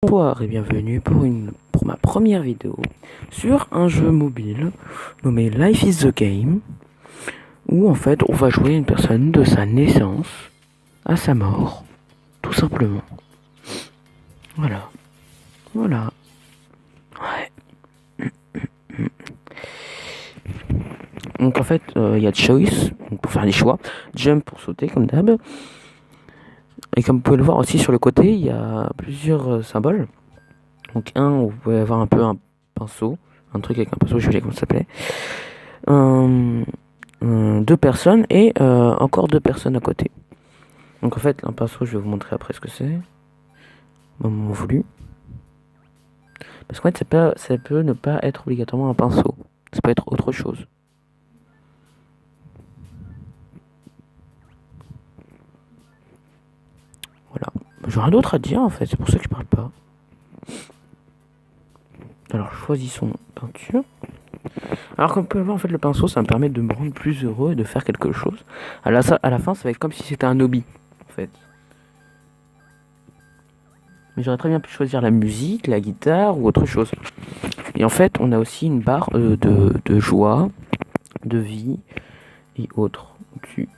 Bonsoir et bienvenue pour ma première vidéo sur un jeu mobile nommé Life is the Game, où en fait on va jouer une personne de sa naissance à sa mort, tout simplement. Voilà. Ouais. Donc en fait il y a choice pour faire des choix, jump pour sauter comme d'hab, et comme vous pouvez le voir aussi sur le côté il y a plusieurs symboles. Donc vous pouvez avoir un peu un pinceau, un truc avec un pinceau, je sais pas comment ça s'appelait. Deux personnes et encore deux personnes à côté. Donc en fait un pinceau, je vais vous montrer après ce que c'est. Moment voulu. Parce qu'en fait ça peut ne pas être obligatoirement un pinceau. Ça peut être autre chose. Voilà. J'ai rien d'autre à dire en fait, c'est pour ça que je parle pas. Alors choisissons peinture. Alors comme vous pouvez voir en fait le pinceau ça me permet de me rendre plus heureux et de faire quelque chose. À la fin ça va être comme si c'était un hobby en fait. Mais j'aurais très bien pu choisir la musique, la guitare ou autre chose. Et en fait on a aussi une barre de joie, de vie et autres au-dessus.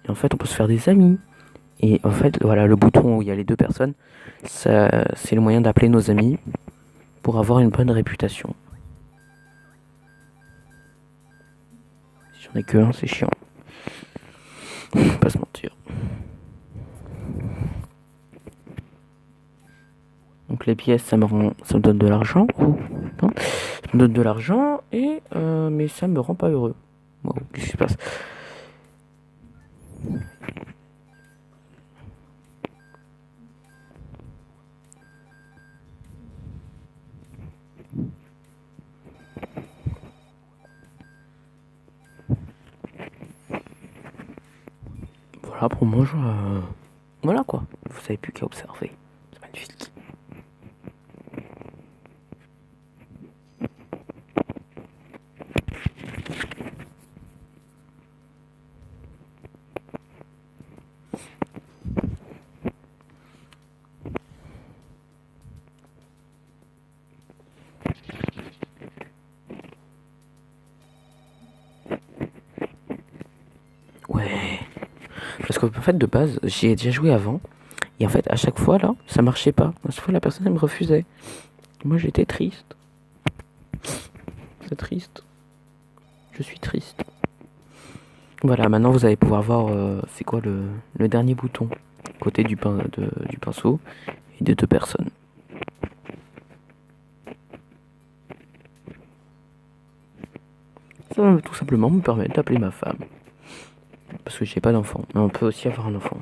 Et en fait on peut se faire des amis. Et en fait voilà le bouton où il y a les deux personnes, c'est le moyen d'appeler nos amis pour avoir une bonne réputation. Si j'en ai que un, c'est chiant. Faut pas se mentir. Donc les pièces, ça me donne de l'argent. Oh, non. Ça me donne de l'argent et mais ça me rend pas heureux. Wow, qu'est-ce qui se passe? Voilà pour moi, voilà quoi. Vous savez plus qu'à observer. C'est magnifique. Ouais. Parce qu'en fait, de base, j'y ai déjà joué avant. Et en fait, à chaque fois, là, ça marchait pas. À chaque fois, la personne, elle me refusait. Moi, j'étais triste. C'est triste. Je suis triste. Voilà, maintenant, vous allez pouvoir voir c'est quoi le dernier bouton. Côté du pinceau et des deux personnes. Ça va tout simplement me permettre d'appeler ma femme. Parce que j'ai pas d'enfant. Mais on peut aussi avoir un enfant.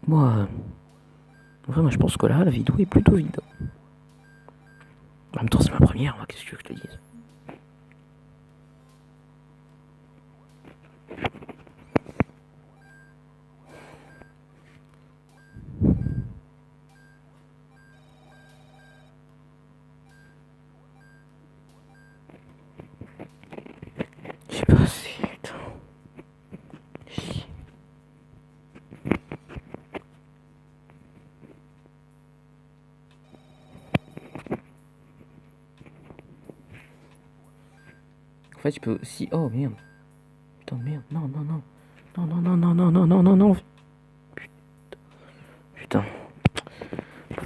Moi, je pense que là, la vidéo est plutôt vide. En même temps, c'est ma première, moi, qu'est-ce que tu veux que je te dise? J'ai pas assez, putain. Chier. En fait, je peux aussi... Oh, merde. Putain de merde. Non. Non. Putain.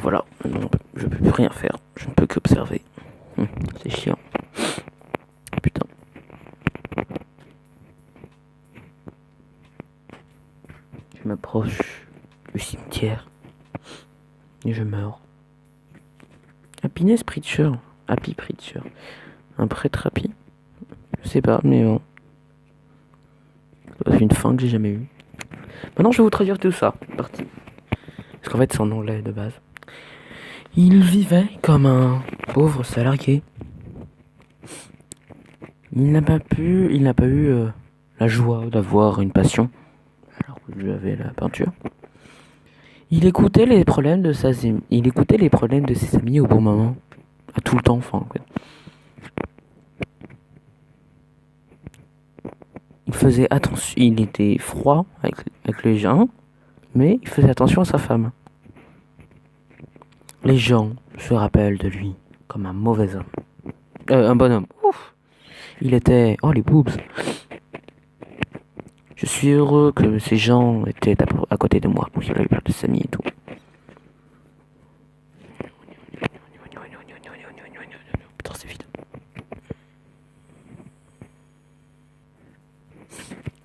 Voilà. Non, je peux plus rien faire. Je ne peux qu'observer. C'est chiant. Putain. Je m'approche du cimetière. Et je meurs. Happiness Preacher. Happy Preacher. Un prêtre happy. Je sais pas, mais bon. C'est une fin que j'ai jamais eue. Maintenant, je vais vous traduire tout ça. Parti. Parce qu'en fait, c'est en anglais de base. Il vivait comme un pauvre salarié. Il n'a pas eu la joie d'avoir une passion. Alors que lui avait la peinture. Il écoutait les problèmes de ses amis au bon moment. À tout le temps, enfin, en fait. faisait attention, il était froid avec les gens, mais il faisait attention à sa femme. Les gens se rappellent de lui comme un mauvais homme. Un bonhomme. Ouf. Il était... Oh, les boobs. Je suis heureux que ces gens étaient à côté de moi pour qu'il ait perdu ses amis et tout. Putain, c'est vide.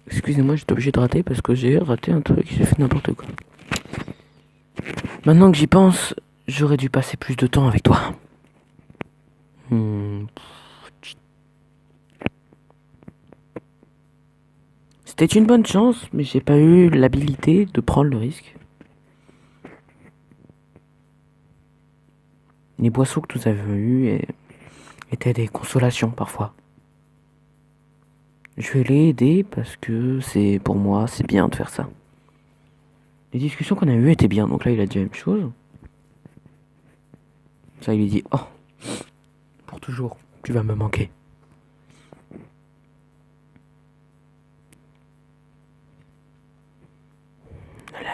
Excusez-moi, j'étais obligé de rater parce que j'ai raté un truc, j'ai fait n'importe quoi. Maintenant que j'y pense, j'aurais dû passer plus de temps avec toi. C'était une bonne chance, mais j'ai pas eu l'habilité de prendre le risque. Les boissons que nous avions eues étaient des consolations parfois. Je vais l'aider parce que pour moi, c'est bien de faire ça. Les discussions qu'on a eues étaient bien, donc là il a dit la même chose. Ça, il lui dit, oh, pour toujours, tu vas me manquer.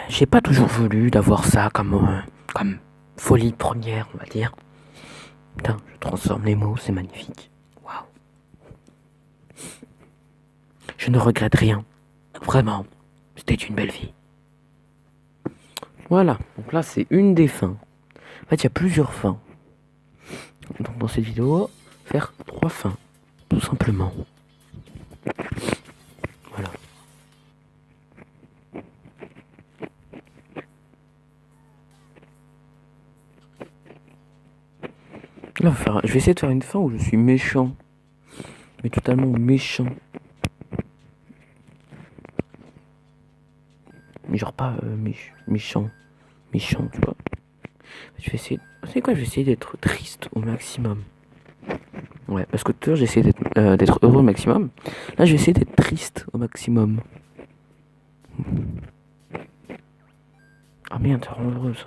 J'ai pas toujours voulu d'avoir ça comme folie première, on va dire. Putain, je transforme les mots, c'est magnifique. Waouh. Je ne regrette rien. Vraiment, c'était une belle vie. Voilà, donc là c'est une des fins. En fait, il y a plusieurs fins. Donc dans cette vidéo, faire 3 fins, tout simplement. Voilà. Là, je vais essayer de faire une fin où je suis méchant. Mais totalement méchant. Mais genre pas méchant. Méchant, tu vois. Je vais essayer... C'est quoi? Je vais essayer d'être triste au maximum. Ouais, parce que tout à l'heure, j'ai essayé d'être heureux au maximum. Là, je vais essayer d'être triste au maximum. Ah merde, ça rend heureux, ça.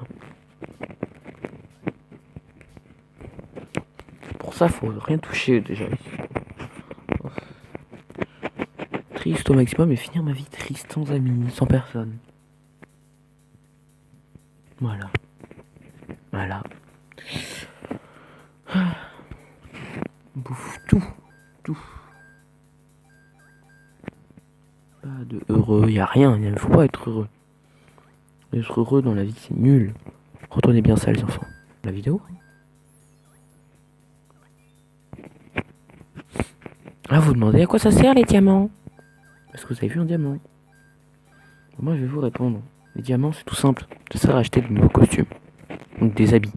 Pour ça, faut rien toucher, déjà. Triste au maximum et finir ma vie triste, sans amis, sans personne. Voilà. Voilà. Bouffe tout. Pas de heureux, y a rien, il ne faut pas être heureux. Être heureux dans la vie, c'est nul. Retenez bien ça, les enfants. La vidéo. Ah, vous demandez à quoi ça sert les diamants? Est-ce que vous avez vu un diamant? Moi, je vais vous répondre. Les diamants, c'est tout simple. Ça sert à acheter de nouveaux costumes. Donc des habits.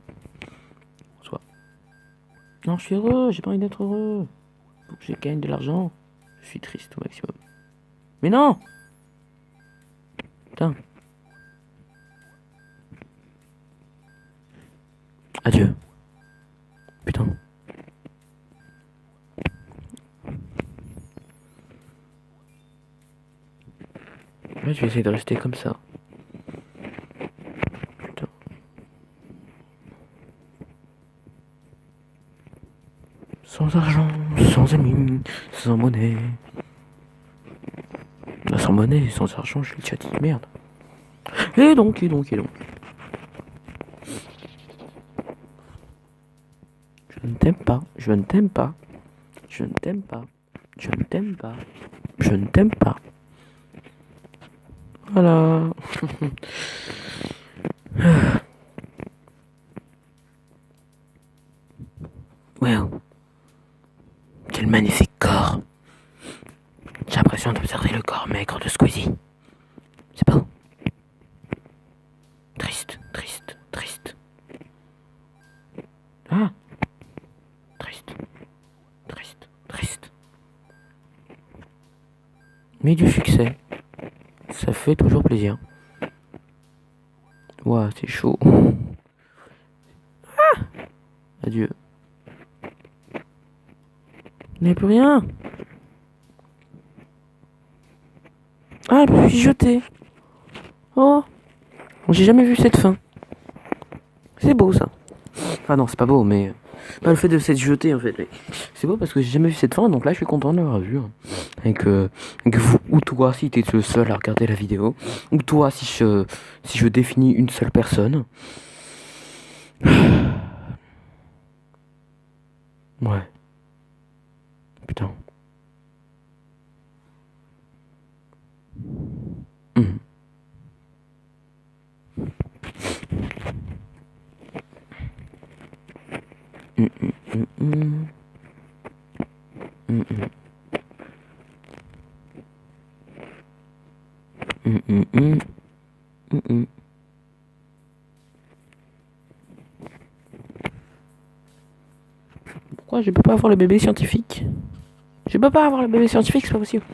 Soit. Non, je suis heureux, j'ai pas envie d'être heureux. Faut que je gagne de l'argent. Je suis triste au maximum. Mais non! Putain. Adieu. Putain. Là, je vais essayer de rester comme ça. Putain. Sans argent, sans amis, sans monnaie. Sans monnaie, sans argent, je l'ai déjà dit, merde. Et donc. Je ne t'aime pas, je ne t'aime pas, je ne t'aime pas, je ne t'aime pas, je ne t'aime pas. Voilà. Wow. Quel magnifique corps. J'ai l'impression d'observer le corps maigre de Squeezie. C'est beau. Triste. Ah. Triste. Mais du succès. Ça fait toujours plaisir. Ouah, c'est chaud. Ah. Adieu. Il n'y a plus rien. Ah, je me suis jeté. Oh. J'ai jamais vu cette fin. C'est beau ça. Ah non, c'est pas beau, mais Bah, le fait de s'être jeté en fait. C'est beau parce que j'ai jamais vu cette fin, donc là je suis content de l'avoir vu. Hein. Et que vous, ou toi si t'es le seul à regarder la vidéo, ou toi si je définis une seule personne. Ouais. Putain. Mmh. Mmh, mmh, mmh. Mmh, mmh. Mmh, mmh, mmh. Mmh, mmh. Pourquoi je peux pas avoir le bébé scientifique? Je peux pas avoir le bébé scientifique, c'est pas possible.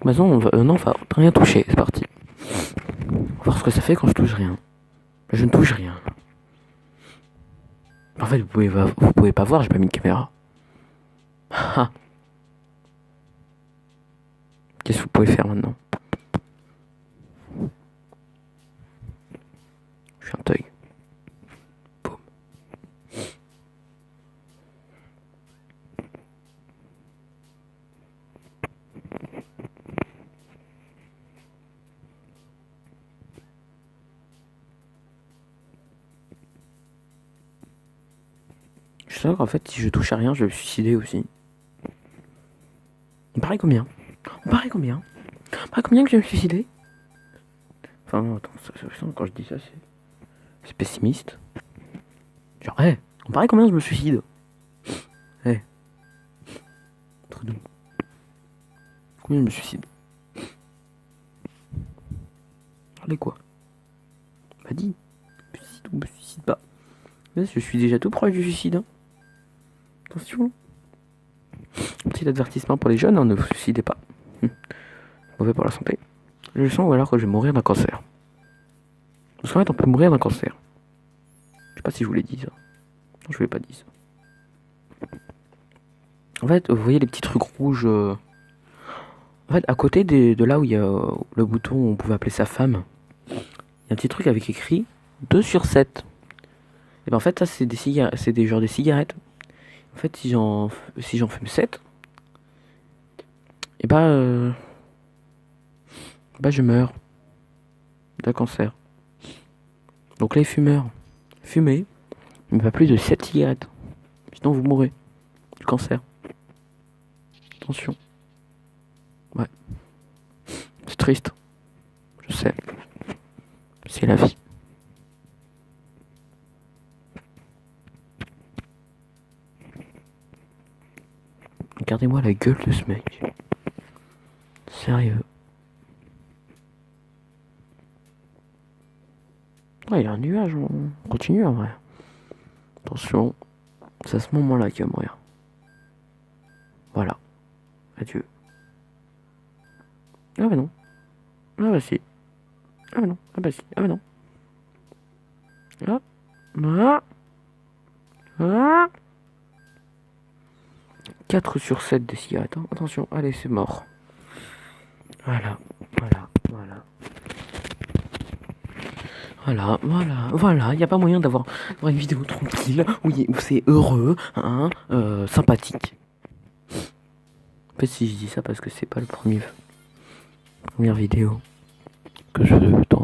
Bah non, on va rien toucher, c'est parti. On va voir ce que ça fait quand je touche rien. Je ne touche rien. En fait, vous pouvez pas voir, j'ai pas mis de caméra. Qu'est-ce que vous pouvez faire maintenant? Je suis un teuil. Boum. Je sais qu'en fait, si je touche à rien, je vais me suicider aussi. On paraît combien? On paraît combien? On paraît combien que je vais me suicider? Enfin, non, attends, quand je dis ça, c'est pessimiste. Genre, hé, on paraît combien je me suicide? Hé. Entre nous. Combien je me suicide? Parlez quoi? Bah dis, me suicide ou me suicide pas? Là, je suis déjà tout proche du suicide. Hein. Attention. Petit avertissement pour les jeunes, hein, ne vous suicidez pas. Mauvais pour la santé. Je sens ou alors que je vais mourir d'un cancer. Parce qu'en fait, on peut mourir d'un cancer. Je sais pas si je vous l'ai dit ça. Non, je vous l'ai pas dit ça. En fait, vous voyez les petits trucs rouges. En fait, à côté de là où il y a le bouton où on pouvait appeler sa femme, il y a un petit truc avec écrit 2 sur 7. Et ben en fait, ça, c'est des cigarettes. C'est des genres de cigarettes. En fait, si j'en fume 7, et bah je meurs d'un cancer. Donc les fumeurs, fumez, mais pas plus de 7 cigarettes. Sinon vous mourrez du cancer. Attention. Ouais. C'est triste. Je sais. C'est la vie. Regardez-moi la gueule de ce mec. Sérieux. Ouais, il y a un nuage, on continue en vrai. Attention, c'est à ce moment-là qu'il va mourir. Voilà. Adieu. Ah bah non. Ah bah si. Ah bah non. Ah bah si. Ah bah non. Ah. Ah. Ah. 4 sur 7 des cigarettes. Hein. Attention, allez, c'est mort. Voilà. Voilà, il n'y a pas moyen d'avoir une vidéo tranquille où c'est heureux, hein, sympathique. En fait, si je dis ça parce que c'est pas première vidéo que je tourne.